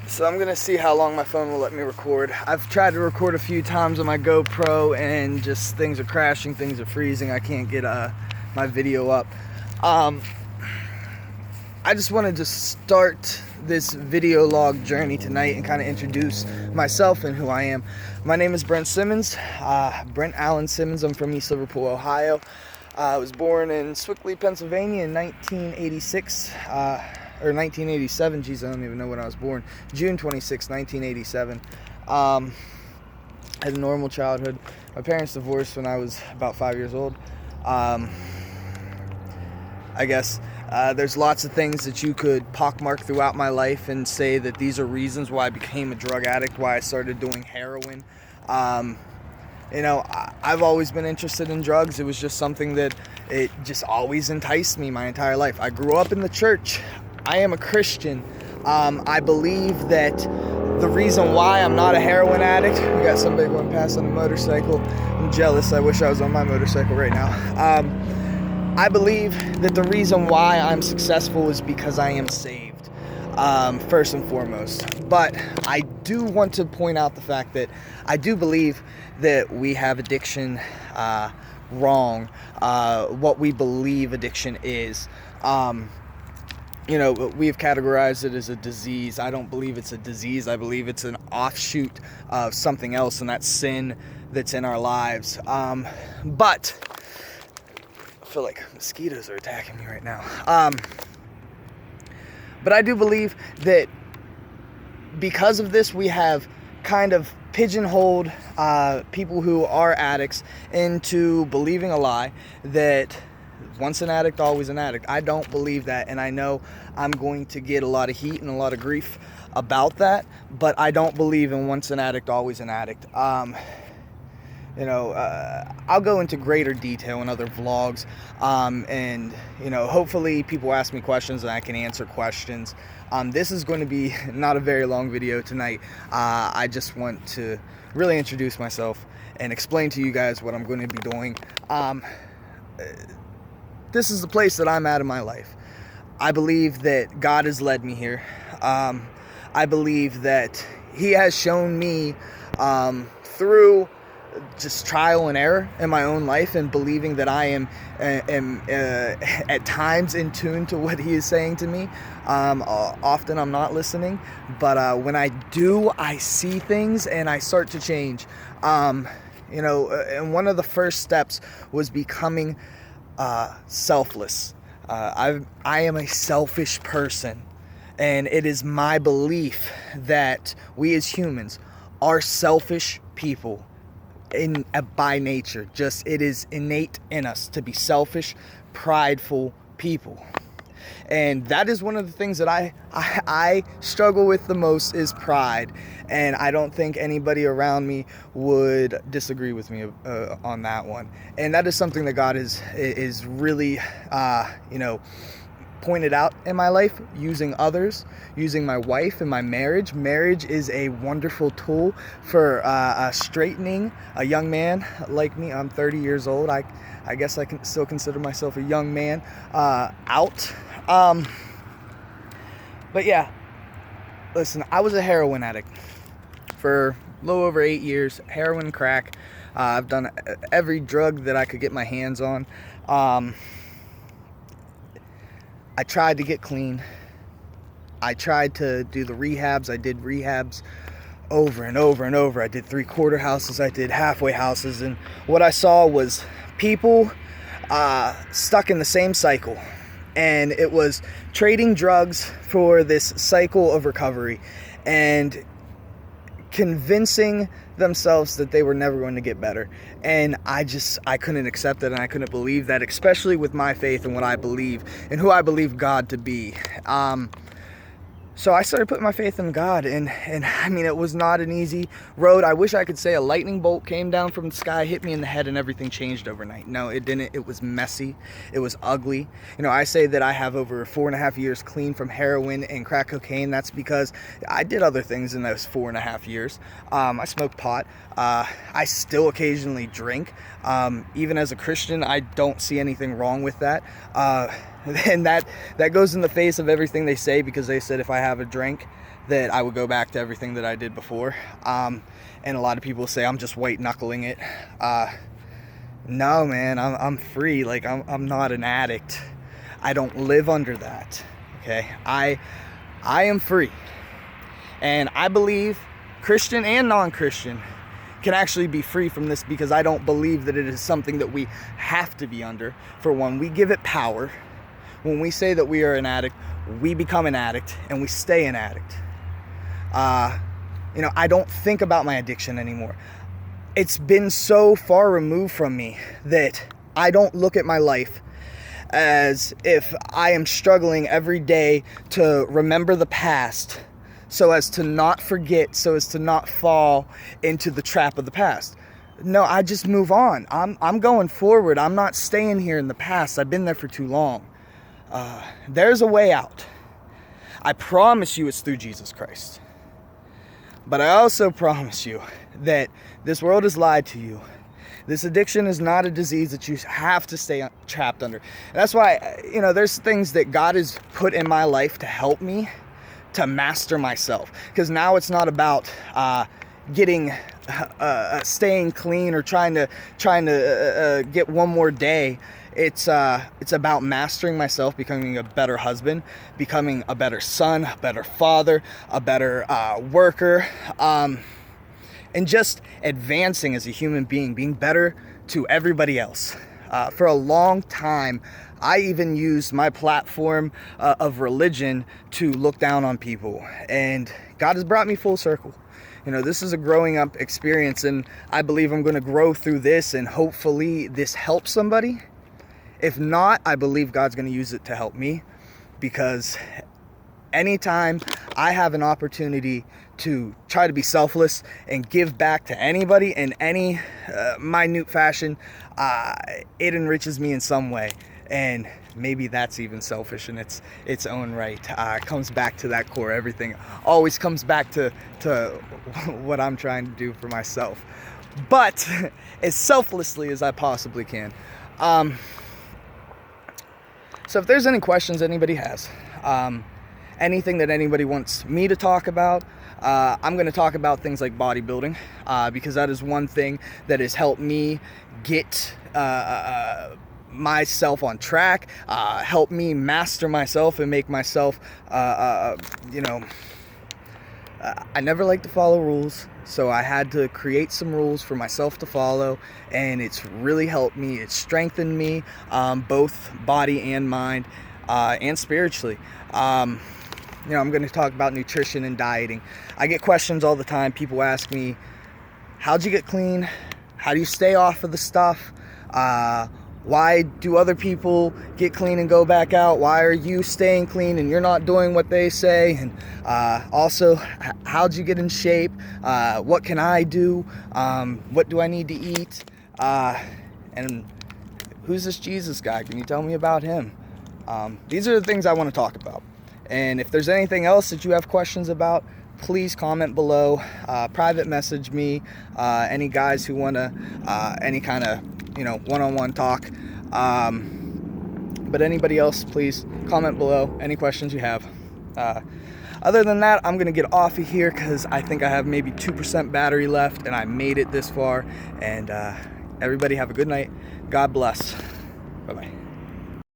So I'm gonna see how long my phone will let me record. I've tried to record a few times on my GoPro and just things are crashing, things are freezing. I can't get my video up. I just wanted to start this video log journey tonight and kind of introduce myself and who I am. My name is Brent Simmons, Brent Allen Simmons. I'm from East Liverpool, Ohio. I was born in Swickley, Pennsylvania in 1986. Or 1987, geez, I don't even know when I was born. June 26, 1987. Had a normal childhood. My parents divorced when I was about 5 years old. I guess there's lots of things that you could pockmark throughout my life and say that these are reasons why I became a drug addict, why I started doing heroin. I've always been interested in drugs. It was just something that it just always enticed me my entire life. I grew up in the church. I am a Christian. I believe that the reason why I'm not a heroin addict, we got somebody going past on a motorcycle. I'm jealous. I wish I was on my motorcycle right now. I believe that the reason why I'm successful is because I am saved, first and foremost. But I do want to point out the fact that I do believe that we have addiction wrong, what we believe addiction is. We've categorized it as a disease. I don't believe it's a disease. I believe it's an offshoot of something else, and that's sin that's in our lives. But I feel like mosquitoes are attacking me right now. But I do believe that because of this, we have kind of pigeonholed people who are addicts into believing a lie that once an addict, always an addict. I don't believe that, and I know I'm going to get a lot of heat and a lot of grief about that, but I don't believe in once an addict, always an addict. I'll go into greater detail in other vlogs, and hopefully people ask me questions and I can answer questions. This is going to be not a very long video tonight. I just want to really introduce myself and explain to you guys what I'm going to be doing. This is the place that I'm at in my life. I believe that God has led me here. I believe that He has shown me through just trial and error in my own life, and believing that I am at times in tune to what He is saying to me. Often I'm not listening, but when I do, I see things and I start to change. And one of the first steps was becoming selfless. I am a selfish person, and it is my belief that we as humans are selfish people by nature. Just it is innate in us to be selfish, prideful people. And that is one of the things that I struggle with the most, is pride. And I don't think anybody around me would disagree with me on that one. And that is something that God is really, pointed out in my life, using others, using my wife and my marriage. Marriage is a wonderful tool for straightening a young man like me. I'm 30 years old. I guess I can still consider myself a young man out. But yeah, listen, I was a heroin addict for a little over 8 years. Heroin, crack. I've done every drug that I could get my hands on. I tried to get clean. I tried to do the rehabs. I did rehabs over and over and over. I did 3/4 houses. I did halfway houses. And what I saw was people stuck in the same cycle. And it was trading drugs for this cycle of recovery and convincing themselves that they were never going to get better. And I couldn't accept it, and I couldn't believe that, especially with my faith and what I believe and who I believe God to be. So I started putting my faith in God, and I mean, it was not an easy road. I wish I could say a lightning bolt came down from the sky, hit me in the head, and everything changed overnight. No, it didn't. It was messy. It was ugly. I say that I have over 4.5 years clean from heroin and crack cocaine. That's because I did other things in those 4.5 years. I smoked pot. I still occasionally drink. Even as a Christian, I don't see anything wrong with that. And that goes in the face of everything they say, because they said if I have a drink that I would go back to everything that I did before. And a lot of people say I'm just white knuckling it. No, man, I'm free. Like, I'm not an addict. I don't live under that. Okay, I am free, and I believe Christian and non-Christian can actually be free from this, because I don't believe that it is something that we have to be under. For one, we give it power. When we say that we are an addict, we become an addict, and we stay an addict. I don't think about my addiction anymore. It's been so far removed from me that I don't look at my life as if I am struggling every day to remember the past, so as to not forget, so as to not fall into the trap of the past. No, I just move on. I'm going forward. I'm not staying here in the past. I've been there for too long. There's a way out. I promise you it's through Jesus Christ. But I also promise you that this world has lied to you. This addiction is not a disease that you have to stay trapped under. And that's why, there's things that God has put in my life to help me to master myself. Because now it's not about staying clean or trying to get one more day. It's about mastering myself, becoming a better husband, becoming a better son, a better father, a better worker, and just advancing as a human being, being better to everybody else. For a long time, I even used my platform of religion to look down on people, and God has brought me full circle. This is a growing up experience, and I believe I'm going to grow through this, and hopefully this helps somebody. If not, I believe God's going to use it to help me, because anytime I have an opportunity to try to be selfless and give back to anybody in any minute fashion, it enriches me in some way. And maybe that's even selfish in its own right. It comes back to that core. Everything always comes back to what I'm trying to do for myself, but as selflessly as I possibly can. So if there's any questions anybody has, anything that anybody wants me to talk about, I'm going to talk about things like bodybuilding, because that is one thing that has helped me get myself on track, help me master myself and make myself, I never like to follow rules, so I had to create some rules for myself to follow, and it's really helped me. It's strengthened me, both body and mind, and spiritually. I'm going to talk about nutrition and dieting. I get questions all the time. People ask me, how'd you get clean? How do you stay off of the stuff? Why do other people get clean and go back out? Why are you staying clean and you're not doing what they say? And also, how'd you get in shape? What can I do? What do I need to eat? And who's this Jesus guy? Can you tell me about him? These are the things I want to talk about. And if there's anything else that you have questions about, please comment below, private message me, any guys who want to, any kind of, one-on-one talk. But anybody else, please comment below any questions you have. Other than that, I'm going to get off of here because I think I have maybe 2% battery left, and I made it this far. And everybody have a good night. God bless. Bye-bye.